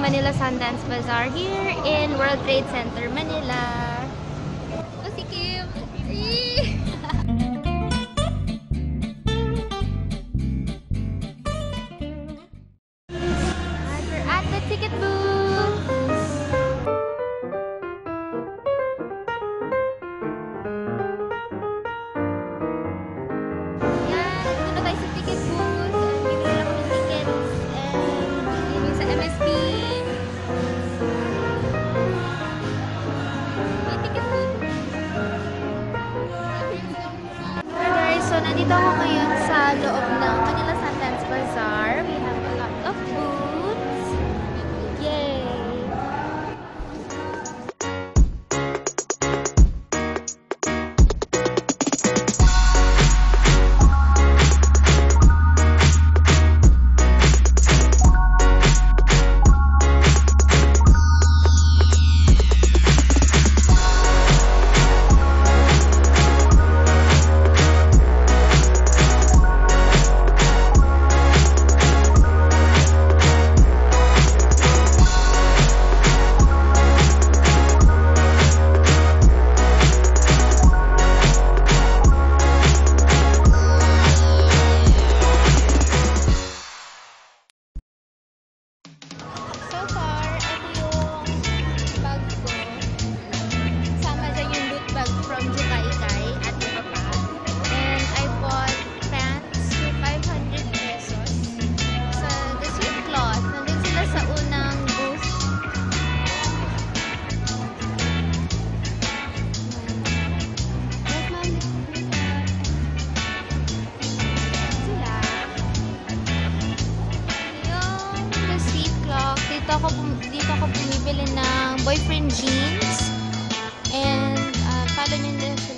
Manila Sundance Bazaar here in World Trade Center, Manila. Oh, si Kim! We're at the ticket booth! Yan, dito na tayo sa ticket booth. Bibili lang ako ng tickets. And yun yung sa MSP. May ticket booth. Alright guys, so nandito ako ngayon sa loob ng Manila Sundance Bazaar. We have a lot of booths. Yay! So far, ito yung bag ko. Sama dyan yung loot bag from Jukaykay at iba pa. And I bought pants for 500 pesos. So, the sweet cloth. Nandun sila sa unang booth. Sila. Yung the sweet cloth. Dito ako bumibili ng boyfriend jeans. And follow nyo din sila